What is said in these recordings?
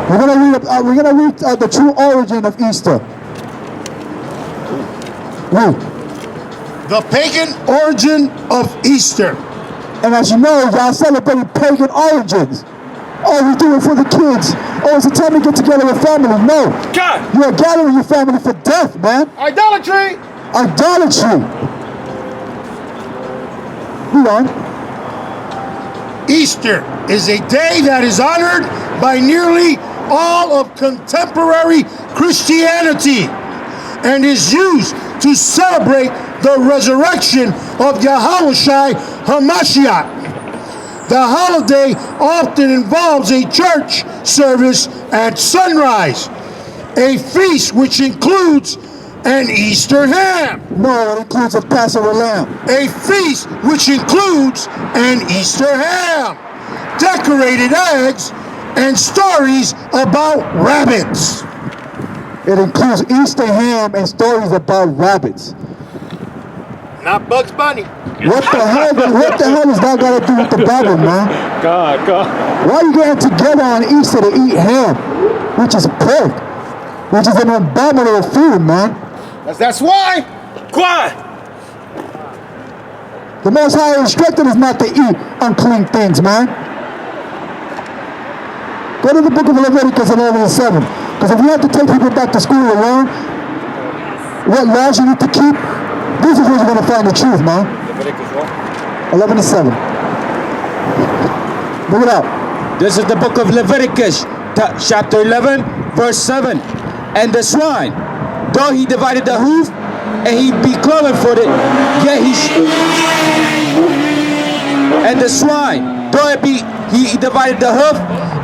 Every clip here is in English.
We're gonna read the true origin of Easter. Read. The pagan origin of Easter. And as you know, y'all celebrating pagan origins. Oh, we do it for the kids. Oh, it's a time to get together with family. No. God. You're gathering your family for death, man. Idolatry. Idolatry. Hold on. Easter is a day that is honored by nearly all of contemporary Christianity and is used to celebrate the resurrection of Yahushua HaMashiach. The holiday often involves a church service at sunrise, a feast which includes an Easter ham. No, it includes a Passover lamb. A feast which includes an Easter ham, decorated eggs, and stories about rabbits. It includes Easter ham and stories about rabbits. Not Bugs Bunny. What the hell does that got to do with the Bible, man? God. Why are you getting together on Easter to eat ham, which is pork, which is an abominable food, man? That's why. Quiet. The Most High instructed us not to eat unclean things, man. Go to the book of Leviticus 11:7. Because if you have to take people back to school to learn what laws you need to keep, this is where you're going to find the truth, man. Leviticus what? 11:7. Look it up. This is the book of Leviticus, chapter 11, verse 7. And the swine, though he divided the hoof, and he be cloven footed, yet and the swine, though he divided the hoof,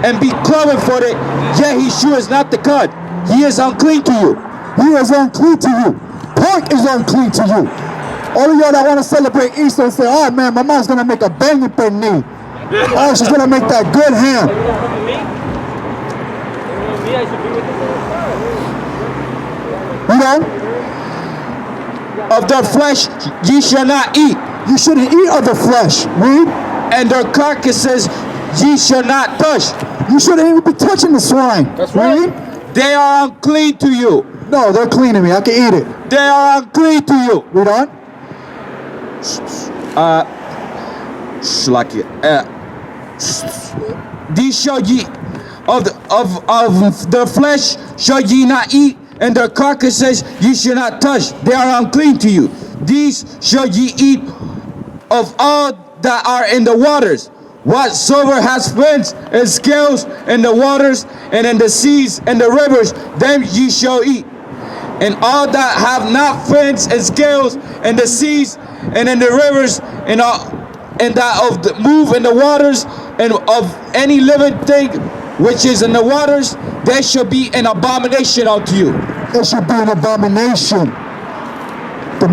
and be cloven footed, yet he sheweth not the cud. He is unclean to you. He is unclean to you. Pork is unclean to you. All of y'all that want to celebrate Easter and say, oh man, my mom's going to make a banging pernil. Oh, she's going to make that good ham. You know? Of their flesh ye shall not eat. You shouldn't eat of the flesh. Read. And their carcasses ye shall not touch. You shouldn't even be touching the swine. That's right. Read. They are unclean to you. No, they're clean to me. I can eat it. They are unclean to you. Read on. These shall ye of the flesh shall ye not eat, and their carcasses ye shall not touch. They are unclean to you. These shall ye eat of all that are in the waters. Whatsoever has fins and scales in the waters and in the seas and the rivers, them ye shall eat. And all that have not fins and scales in the seas and in the rivers and that of the move in the waters and of any living thing which is in the waters, they shall be an abomination unto you. It should be an abomination. The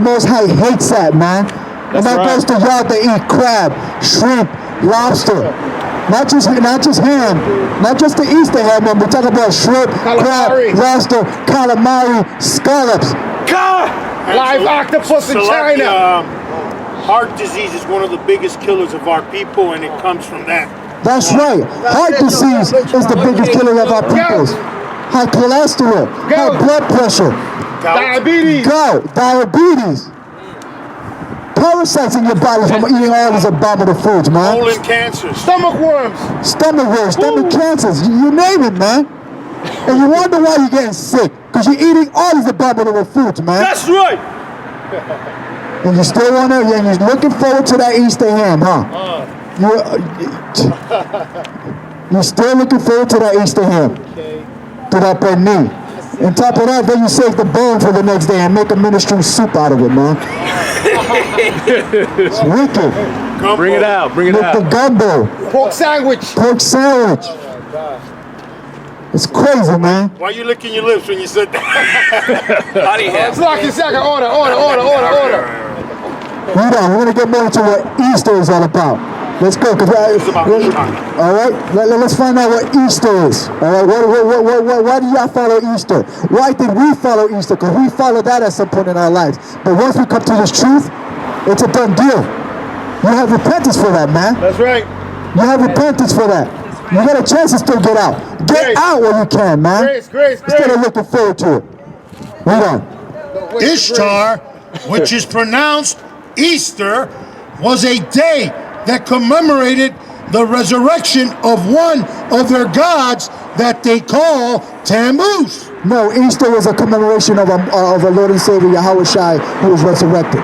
Most High hates that, man. And that goes to y'all that eat crab, shrimp, lobster. Not just ham, not just the Easter ham, man. We're talking about shrimp, Calamari. crab, lobster, calamari, scallops. Live octopus in China. Heart disease is one of the biggest killers of our people, and it comes from that. That's right. Heart disease is the biggest killer of our peoples. High cholesterol, high blood pressure, diabetes. Parasites in your body from eating all these abominable foods, man. Colon cancer. Stomach worms, stomach cancers, you name it, man. And you wonder why you're getting sick, because you're eating all these abominable foods, man. That's right. And you still want to, and you're looking forward to that Easter ham, huh? You're still looking forward to that Easter ham, to that pernil. On top of that, then you save the bone for the next day and make a minestrone soup out of it, man. It's wicked. Gumbo. Bring it out. With the gumbo. pork sandwich. It's crazy, man. Why you licking your lips when you said that? Let's lock your second. Order. Hold on, we're going to get more into what Easter is all about. Let's go. All right, let's find out what Easter is. All right, why do y'all follow Easter? Why did we follow Easter? Because we followed that at some point in our lives. But once we come to this truth, It's a done deal. You have repentance for that, man. That's right. You have repentance for that. You got a chance to still get out. Get Grace. out while you can, man. Grace. Instead of looking forward to it. Read on. Ishtar, which is pronounced Easter, was a day that commemorated the resurrection of one of their gods that they call Tammuz. No, Easter was a commemoration of our Lord and Savior Yahweh Shai, who was resurrected.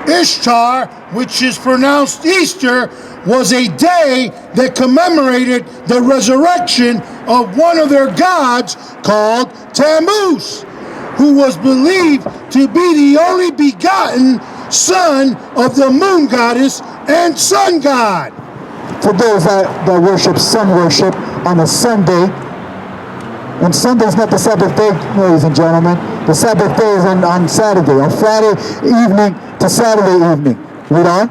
Ishtar, which is pronounced Easter, was a day that commemorated the resurrection of one of their gods called Tammuz, who was believed to be the only begotten son of the moon goddess and sun god. For those that worship sun worship on a Sunday, and Sunday's not the Sabbath day, ladies and gentlemen. The Sabbath day is on Saturday, on Friday evening to Saturday evening. Read on.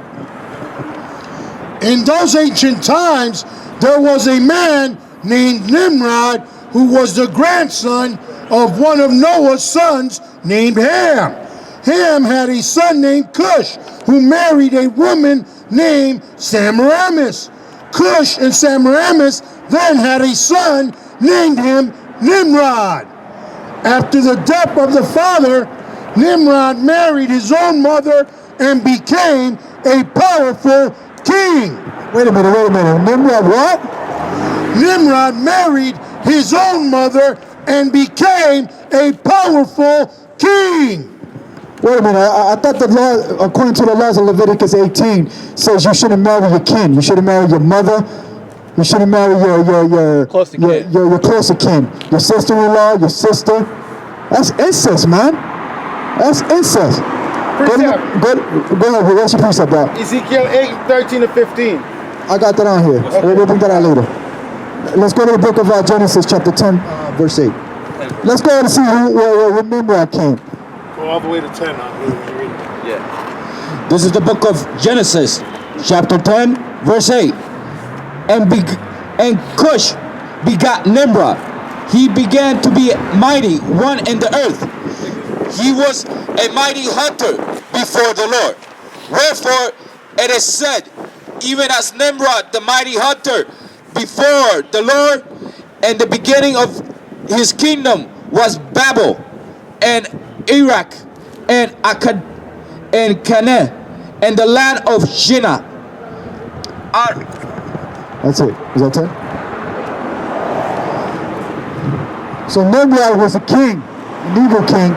In those ancient times, there was a man named Nimrod who was the grandson of one of Noah's sons named Ham. Ham had a son named Cush who married a woman named Semiramis. Cush and Semiramis then had a son named him Nimrod. After the death of the father, Nimrod married his own mother and became a powerful king. Wait a minute. Nimrod what? Nimrod married his own mother and became a powerful king. Wait a minute. I thought the law, according to the laws of Leviticus 18, says you shouldn't marry your kin. You shouldn't marry your mother. You shouldn't marry your closer kin. Your closer kin. Your sister-in-law, your sister. That's incest, man. That's incest. Go ahead. What's your precept, bro? Ezekiel 8:13-15. I got that on here. We'll bring that out later. Let's go to the book of Genesis, chapter 10, verse 8. Let's go and see where Nimrod came. Go all the way to 10 on here when you read it. Yeah. This is the book of Genesis, chapter 10, verse 8. And Cush begot Nimrod. He began to be mighty one in the earth. He was a mighty hunter before the Lord. Wherefore it is said, even as Nimrod, the mighty hunter before the Lord, and the beginning of his kingdom was Babel, and Iraq, and Akkad, and Canaan, and the land of Shinar. That's it. Is that 10? So Nimrod was a king, an evil king,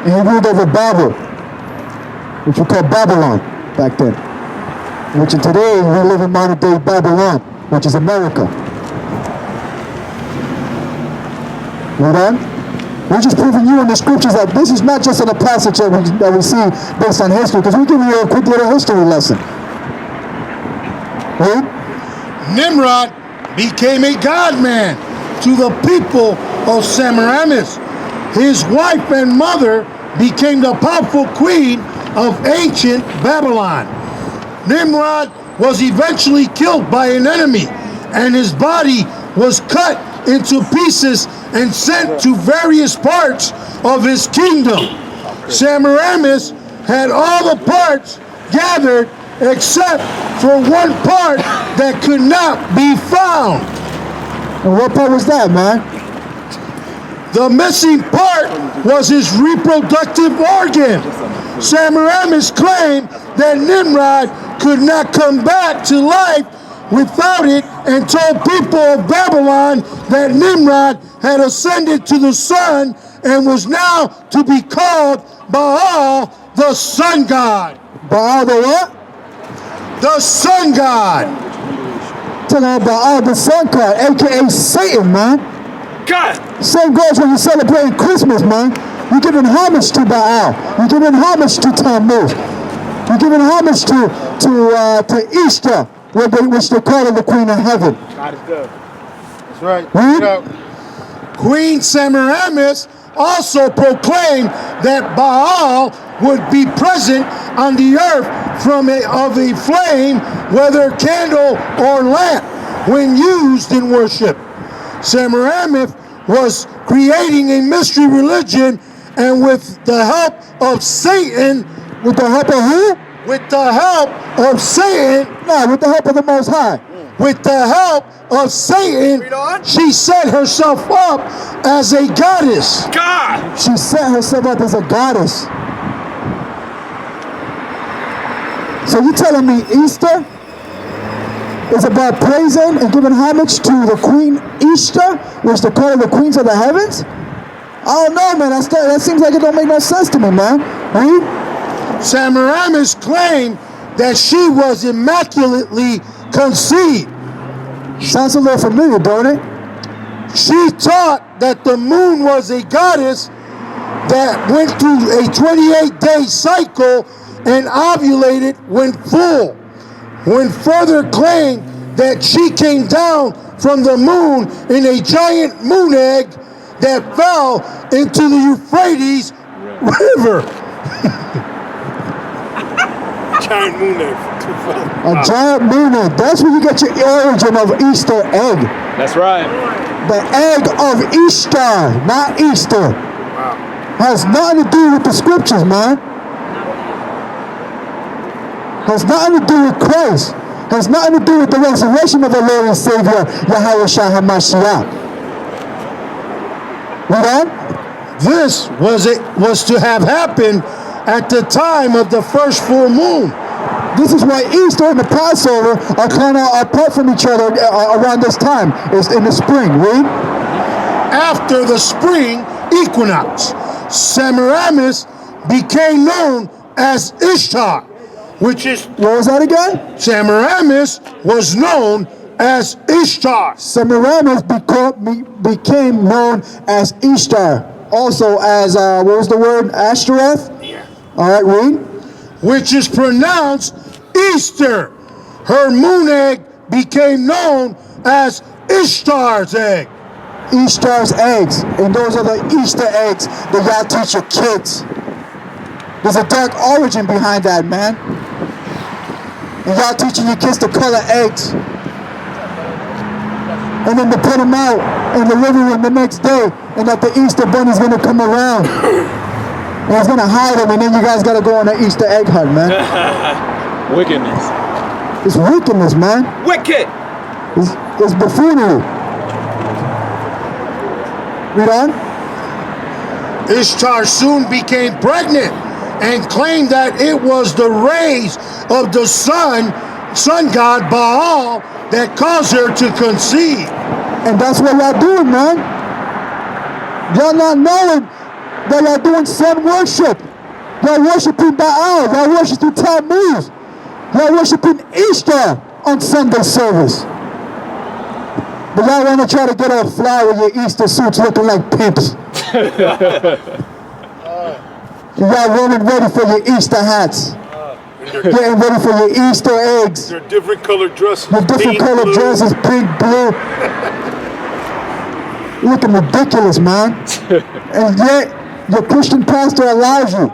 and he ruled over Babel, which we call Babylon back then. Which in today we live in modern day Babylon, which is America. Read on. We're just proving you in the scriptures that this is not just in a passage that we see based on history, because we give you a quick little history lesson. Right? Nimrod became a god-man to the people of Semiramis. His wife and mother became the powerful queen of ancient Babylon. Nimrod was eventually killed by an enemy, and his body was cut into pieces and sent to various parts of his kingdom. Semiramis had all the parts gathered except for one part that could not be found. And what part was that, man? The missing part was his reproductive organ. Semiramis claimed that Nimrod could not come back to life without it, and told people of Babylon that Nimrod had ascended to the sun and was now to be called Baal, the sun god. Baal the what? The sun god. Talking about Baal the sun god, aka Satan, man. God! Same goes when you celebrate Christmas, man. You're giving homage to Baal. You're giving homage to Tammuz. You're giving homage to Easter, which they call it the Queen of Heaven. God is good. That's right. Hmm? Queen Semiramis also proclaimed that Baal would be present on the earth of a flame, whether candle or lamp, when used in worship. Semiramis was creating a mystery religion, and with the help of Satan, With the help of who? with the help of Satan, No, with the help of the Most High. with the help of Satan, she set herself up as a goddess. God. She set herself up as a goddess. So you telling me Easter is about praising and giving homage to the Queen Easter, which they call the Queens of the Heavens? I don't know, man. That seems like it don't make no sense to me, man. Read. Semiramis claimed that she was immaculately conceived. Sounds a little familiar, don't it? She taught that the moon was a goddess that went through a 28-day cycle and ovulated when full. When further claimed that she came down from the moon in a giant moon egg that fell into the Euphrates River. Giant moon egg. A giant moon egg. That's where you get your origin of Easter egg. That's right. The egg of Easter, not Easter. Has nothing to do with the scriptures, man. Has nothing to do with Christ. Has nothing to do with the resurrection of the Lord and Savior, Yahushua HaMashiach. Read on. This was to have happened at the time of the first full moon. This is why Easter and the Passover are kind of apart from each other around this time. It's in the spring, read. After the spring equinox, Semiramis became known as Ishtar, which is What was that again? Semiramis was known as Ishtar. Semiramis became known as Ishtar. Also as, what was the word? Ashtoreth? Yeah. All right, read. Which is pronounced Easter. Her moon egg became known as Ishtar's egg. Ishtar's eggs. And those are the Easter eggs that y'all teach your kids. There's a dark origin behind that, man. And y'all teaching your kids to color eggs. And then to put them out in the living room the next day, and that the Easter bunny's gonna come around. And he's gonna hide them, and then you guys gotta go on an Easter egg hunt, man. Wickedness. It's wickedness, man. Wicked. It's buffoonery. Read on. Ishtar soon became pregnant and claimed that it was the rays of the sun god Baal that caused her to conceive. And that's what y'all doing, man. Y'all not knowing that y'all doing sun worship. Y'all worshiping Baal. Y'all worshiping Tammuz. Y'all worshiping Easter on Sunday service. But y'all want to try to get all fly with your Easter suits looking like pimps. Y'all running ready for your Easter hats. Getting ready for your Easter eggs. They're different colored dresses. The different Pink, colored blue. dresses, pink, blue. Looking ridiculous, man. And yet, your Christian pastor allows you.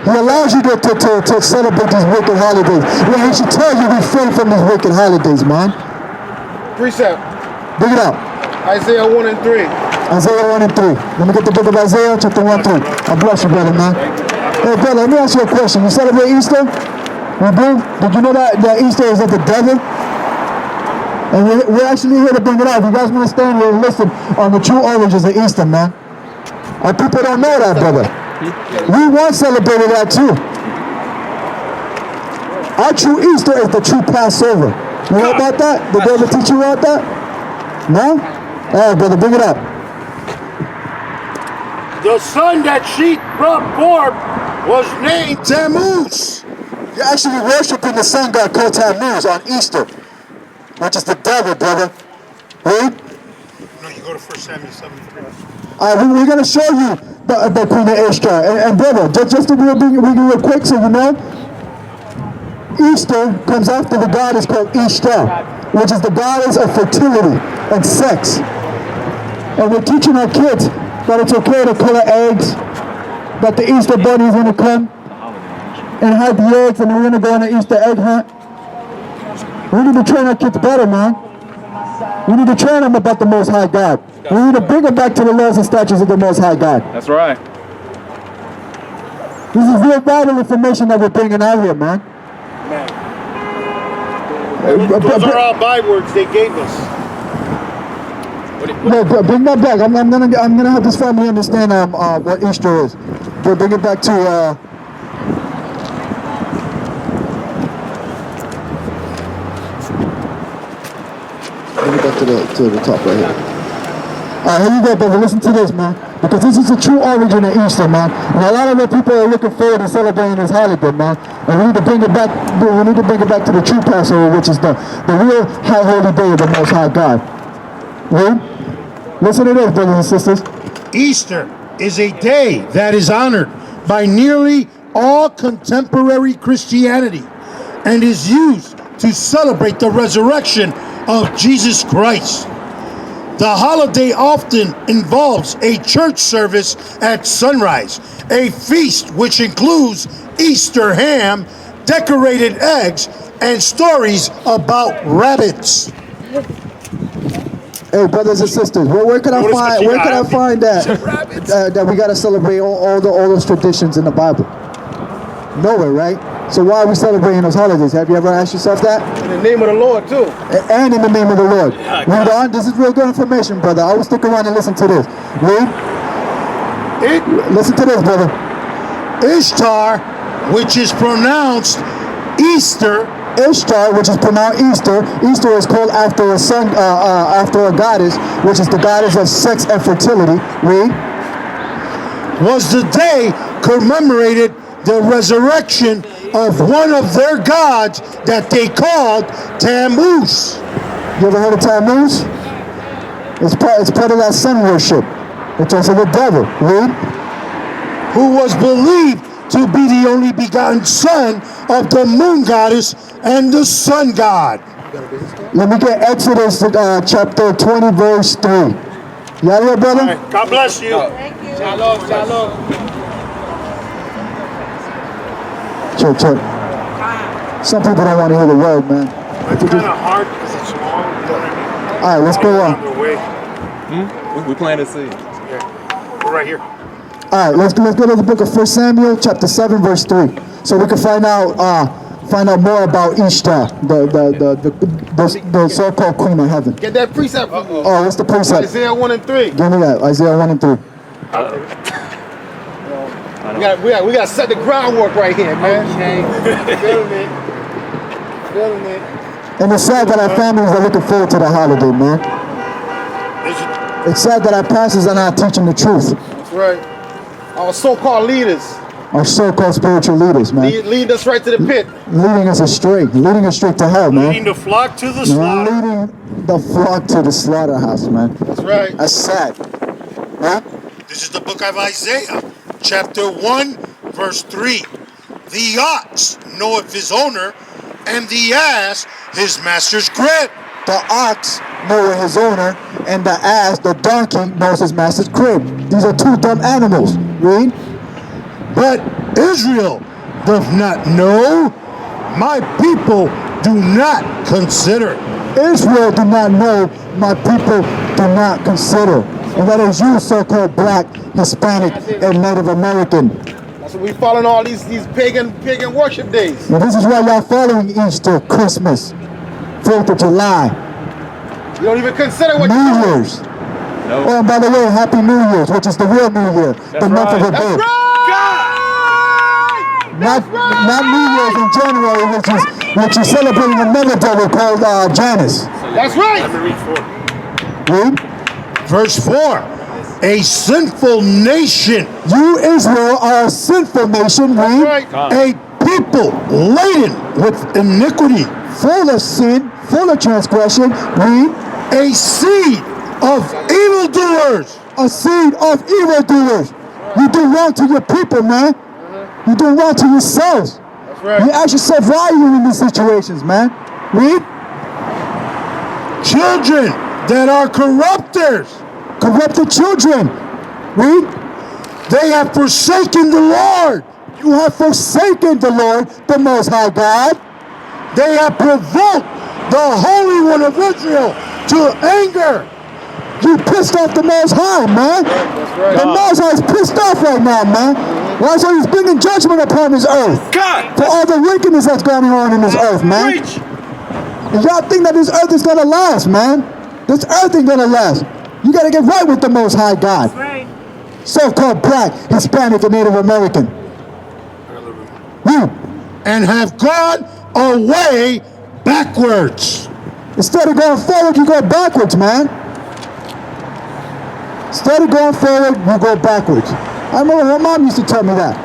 He allows you to celebrate these wicked holidays. Well, he should tell you refrain from these wicked holidays, man. Precept. Bring it out. Isaiah 1 and 3. Isaiah 1 and 3. Let me get the book of Isaiah, chapter 1 through. I bless you, brother, man. Hey, brother, let me ask you a question. You celebrate Easter? You do? Did you know that Easter is of the devil? And we're actually here to bring it out. If you guys want to stand here and listen on the true origins of Easter, man. Our people don't know that, brother. We once celebrated that too. Our true Easter is the true Passover. You know about that? Did they ever teach you about that? No? All right, brother, bring it up. The son that she brought forth was named Tammuz. You're actually worshiping the sun god called Tammuz on Easter, which is the devil, brother. Read. No, you go to 1 Samuel 7:3. All right, we're going to show you the Queen of Ishtar. And brother, just to real quick so you know, Easter comes after the goddess called Ishtar, which is the goddess of fertility and sex. And we're teaching our kids that it's okay to color eggs, that the Easter bunny is going to come and hide the eggs, and we're going to go on an Easter egg hunt. We need to train our kids better, man. We need to train them about the Most High God. We need to bring them back to the laws and statutes of the Most High God. That's right. This is real vital information that we're bringing out here, man. Those are all bywords they gave us. No, bring that back. I'm gonna have this family understand what Easter is. Bring it back to bring it back to the top right here. Alright, here you go, brother. Listen to this, man. Because this is the true origin of Easter, man. And a lot of the people are looking forward to celebrating this holiday, man. And we need to bring it back. We need to bring it back to the true Passover, which is the real high holy day of the Most High God. Read. Listen to this, brothers and sisters. Easter is a day that is honored by nearly all contemporary Christianity and is used to celebrate the resurrection of Jesus Christ. The holiday often involves a church service at sunrise, a feast which includes Easter ham, decorated eggs, and stories about rabbits. Hey, brothers and sisters, where can I find that we gotta celebrate all those traditions in the Bible? Nowhere, right? So why are we celebrating those holidays? Have you ever asked yourself that? In the name of the Lord, too. And in the name of the Lord. Read on. This is real good information, brother. I will stick around and listen to this. Read. Listen to this, brother. Ishtar, which is pronounced Easter. Ishtar, which is pronounced Easter. Easter is called after a goddess, which is the goddess of sex and fertility. Read. Was the day commemorated the resurrection of one of their gods that they called Tammuz. You ever heard of Tammuz? It's part of that sun worship. It's also the devil. Read. Who was believed to be the only begotten son of the moon goddess and the sun god. Let me get Exodus chapter 20, verse 3. Y'all here, brother? All right. God bless you. Thank you. Shalom, shalom. Check. Some people don't want to hear the word, man. It's kind of hard because it's long. You know what I mean? All right, let's go on. We plant a seed. Yeah. We're right here. All right, let's go to the book of 1 Samuel, chapter 7, verse 3, so we can find out more about Ishtar, the so-called Queen of Heaven. Get that precept for me. Oh, what's the precept? Isaiah 1 and 3. Give me that. Isaiah 1 and 3. We got to set the groundwork right here, man. Feeling it. And it's sad that our families are looking forward to the holiday, man. It's sad that our pastors are not teaching the truth. That's right. Our so-called leaders. Our so-called spiritual leaders, man. Lead us right to the pit. Leading us astray to hell, man. Leading the flock to the slaughter. Leading the flock to the slaughterhouse, man. That's right. That's sad. Huh? This is the book of Isaiah, chapter 1, verse 3. The ox knoweth his owner, and the ass his master's crib. The ox knoweth his owner, and the ass, the donkey, knows his master's crib. These are two dumb animals. Read. But Israel doth not know, my people do not consider. Israel do not know, my people do not consider. And that is you, so-called black, Hispanic, and Native American. That's what we following all these pagan worship days. And this is why y'all following Easter, Christmas, 4th of July, You don't even consider what New you're doing. Year's. Oh, and by the way, Happy New Year's, which is the real New Year, the month of her That's birth. right! Not New Year's in January, which is celebrating another devil called Janus. That's right! Let me read 4. Read. Verse 4. A sinful nation. You, Israel, are a sinful nation. Read. Right. A people laden with iniquity. Full of sin, full of transgression. Read. A seed of evildoers. A seed of evildoers. You do wrong to your people, man. You do wrong to yourselves. That's right. You ask yourself why you're in these situations, man. Read. Children that are corrupters. Corrupted children. Read. They have forsaken the Lord. You have forsaken the Lord, the Most High God. They have provoked the Holy One of Israel to anger. You pissed off the Most High, man. The Most High is pissed off right now, man. Why? So he's bringing judgment upon this earth for all the wickedness that's going on in this earth, man. And y'all think that this earth is gonna last, man? This earth ain't gonna last. You gotta get right with the Most High God. So-called black, Hispanic, and Native American. You. And have gone away backwards. Instead of going forward, you go backwards, man. Instead of going forward, you go backwards. I remember my mom used to tell me that.